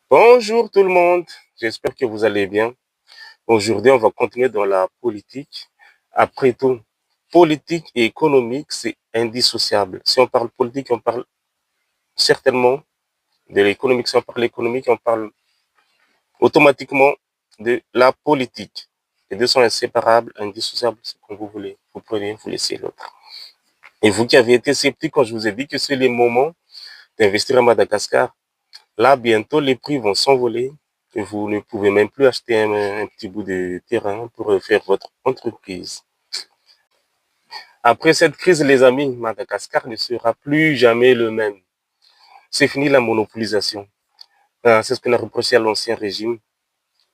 Bonjour tout le monde, j'espère que vous allez bien. Aujourd'hui, on va continuer dans la politique. Après tout, politique et économique, c'est indissociable. Si on parle politique, on parle certainement de l'économique. Si on parle économique, on parle automatiquement de la politique. Les deux sont inséparables, indissociables, c'est comme vous voulez. Vous prenez, vous laissez l'autre. Et vous qui avez été sceptique quand je vous ai dit que c'est le moment d'investir à Madagascar, là, bientôt, les prix vont s'envoler et vous ne pouvez même plus acheter un petit bout de terrain pour faire votre entreprise. Après cette crise, les amis, Madagascar ne sera plus jamais le même. C'est fini la monopolisation. C'est ce qu'on a reproché à l'ancien régime.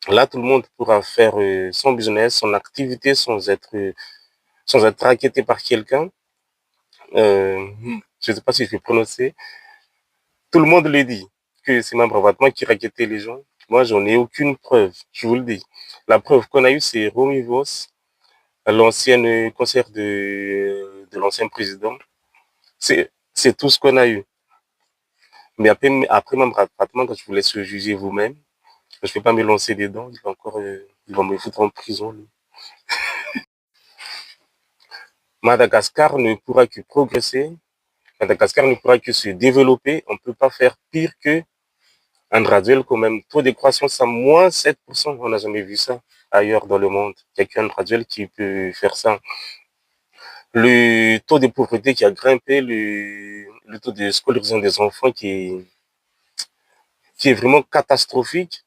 Là, tout le monde pourra faire son business, son activité sans être inquiété par quelqu'un. Je ne sais pas si je vais prononcer. Tout le monde le dit que c'est ma Bravatement qui raquettait les gens. Moi, j'en ai aucune preuve, je vous le dis. La preuve qu'on a eue, c'est Romy Vos, l'ancienne conseillère de l'ancien président. C'est tout ce qu'on a eu. Mais après mon Bravatement, quand je vous laisse juger vous-même, je ne vais pas me lancer dedans. Il va me foutre en prison. Lui. Madagascar ne pourra que progresser. Madagascar ne pourra que se développer. On ne peut pas faire pire que un graduel quand même, taux de croissance à moins 7%, on n'a jamais vu ça ailleurs dans le monde. Il n'y a qu'un graduel qui peut faire ça. Le taux de pauvreté qui a grimpé, le taux de scolarisation des enfants qui est vraiment catastrophique.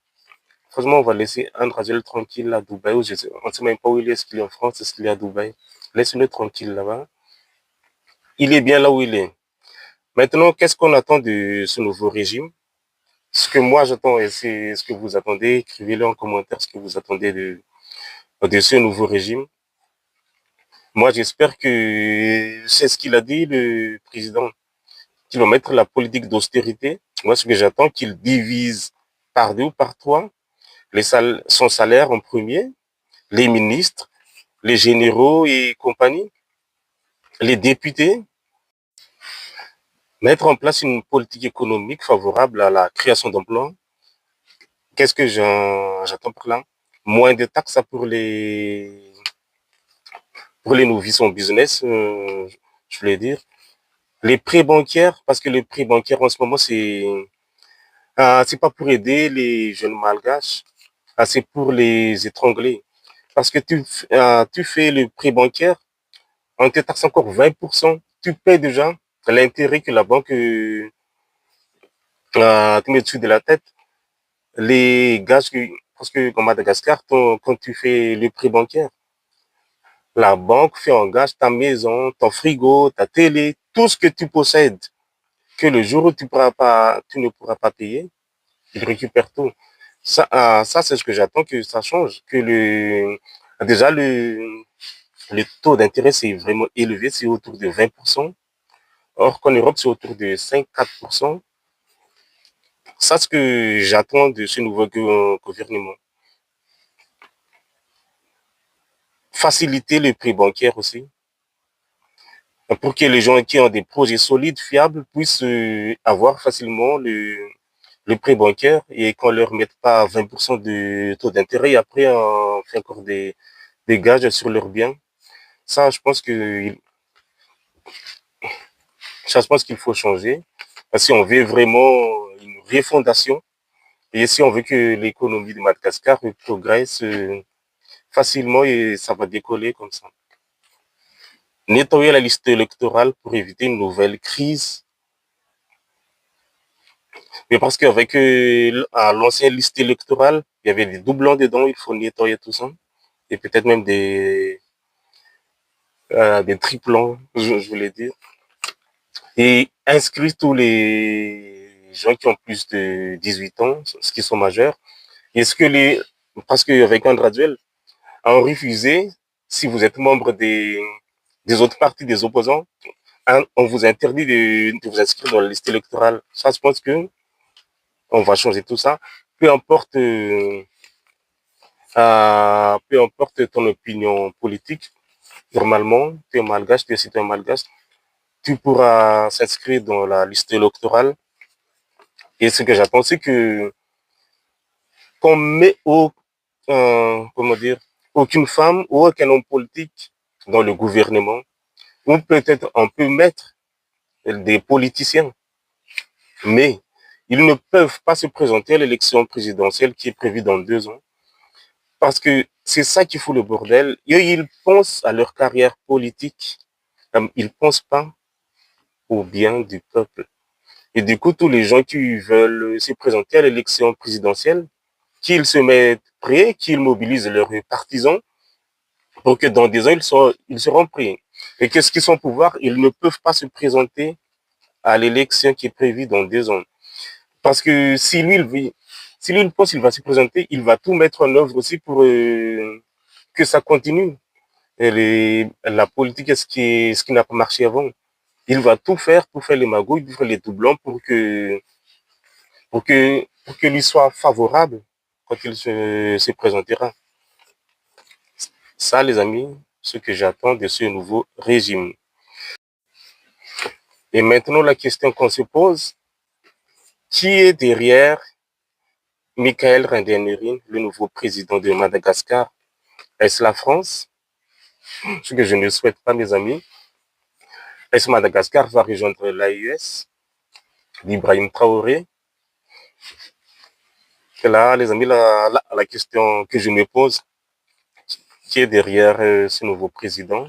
Franchement, on va laisser un graduel tranquille à Dubaï. On ne sait même pas où il est, est-ce qu'il est en France, est-ce qu'il est à Dubaï. Laisse-le tranquille là-bas. Il est bien là où il est. Maintenant, qu'est-ce qu'on attend de ce nouveau régime? Ce que moi j'attends, et c'est ce que vous attendez, écrivez-le en commentaire ce que vous attendez de ce nouveau régime. Moi, j'espère que c'est ce qu'il a dit, le président, qu'il va mettre la politique d'austérité. Moi, ce que j'attends, qu'il divise par deux ou par trois son salaire en premier, les ministres, les généraux et compagnie, les députés, mettre en place une politique économique favorable à la création d'emplois. Qu'est-ce que j'attends par là? Moins de taxes pour les novices en business, je voulais dire. Les prêts bancaires, parce que les prêts bancaires en ce moment, c'est pas pour aider les jeunes malgaches, c'est pour les étrangler. Parce que tu fais le prêt bancaire, on te taxe encore 20%, tu paies déjà l'intérêt que la banque te met dessus de la tête. Les gages, parce que comme Madagascar, quand tu fais le prêt bancaire, la banque fait en gage ta maison, ton frigo, ta télé, tout ce que tu possèdes, que le jour où tu ne pourras pas payer, il récupère tout. Ça c'est ce que j'attends que ça change, que déjà le taux d'intérêt c'est vraiment élevé, c'est autour de 20%, or qu'en Europe c'est autour de 5-4%. Ça, c'est ce que j'attends de ce nouveau gouvernement. Faciliter le prix bancaire aussi, pour que les gens qui ont des projets solides, fiables, puissent avoir facilement le prêt bancaire et qu'on ne leur mette pas 20% de taux d'intérêt et après on fait encore des gages sur leurs biens. Ça, je pense qu'il faut changer. Si on veut vraiment une refondation et si on veut que l'économie de Madagascar progresse facilement et ça va décoller comme ça. Nettoyer la liste électorale pour éviter une nouvelle crise. Mais parce qu'avec l'ancienne liste électorale, il y avait des doublons dedans, il faut nettoyer tout ça. Et peut-être même des triplons, je voulais dire. Et inscrire tous les gens qui ont plus de 18 ans, ce qui sont majeurs. Est-ce que parce qu'avec un graduel, on refusait, si vous êtes membre des autres partis, des opposants, on vous interdit de vous inscrire dans la liste électorale. Ça, je pense que on va changer tout ça. Peu importe, peu importe ton opinion politique, normalement, tu es malgache, tu es citoyen malgache, tu pourras s'inscrire dans la liste électorale. Et ce que j'attends, c'est que qu'on met comment dire, aucune femme ou aucun homme politique dans le gouvernement, ou peut-être on peut mettre des politiciens, mais ils ne peuvent pas se présenter à l'élection présidentielle qui est prévue dans 2 ans, parce que c'est ça qui fout le bordel. Et ils pensent à leur carrière politique, ils ne pensent pas au bien du peuple. Et du coup, tous les gens qui veulent se présenter à l'élection présidentielle, qu'ils se mettent prêts, qu'ils mobilisent leurs partisans pour que dans 10 ans, ils seront prêts. Et qu'est-ce qu'ils sont au pouvoir? Ils ne peuvent pas se présenter à l'élection qui est prévue dans 2 ans. Parce que si lui, il pense qu'il va se présenter, il va tout mettre en œuvre aussi pour que ça continue. Et la politique, ce qui n'a pas marché avant. Il va tout faire pour faire les magouilles, pour faire les doublons, pour que lui soit favorable quand il se présentera. Ça, les amis, ce que j'attends de ce nouveau régime. Et maintenant, la question qu'on se pose, qui est derrière Michael Rindenherin, le nouveau président de Madagascar? Est-ce la France? Ce que je ne souhaite pas, mes amis. Est-ce que Madagascar va rejoindre l'AES d'Ibrahim Traoré? Et là, les amis, la question que je me pose, qui est derrière ce nouveau président?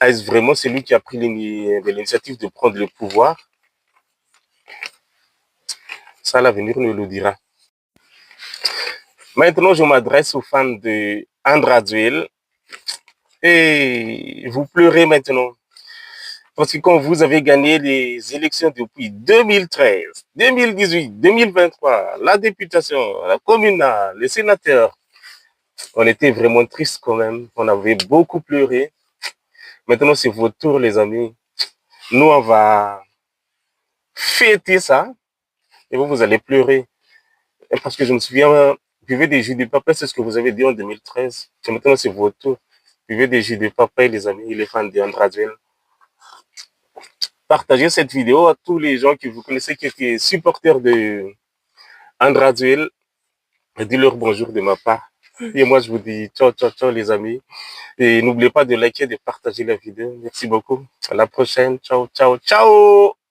Est-ce vraiment celui qui a pris l'initiative de prendre le pouvoir? Ça, l'avenir nous le dira. Maintenant, je m'adresse aux fans de Andrade. Et vous pleurez maintenant. Parce que quand vous avez gagné les élections depuis 2013, 2018, 2023, la députation, la communale, les sénateurs, on était vraiment tristes quand même. On avait beaucoup pleuré. Maintenant, c'est votre tour, les amis. Nous, on va fêter ça. Et vous allez pleurer. Parce que je me souviens, buvez des jus de papaye, c'est ce que vous avez dit en 2013. Et maintenant, c'est votre tour. Buvez des jus de papaye, les amis, les fans d'Andrade. Partagez cette vidéo à tous les gens que vous connaissez qui étaient supporters de Andrade. Dis-leur bonjour de ma part. Et moi, je vous dis ciao, ciao, ciao, les amis. Et n'oubliez pas de liker, de partager la vidéo. Merci beaucoup. À la prochaine. Ciao, ciao, ciao.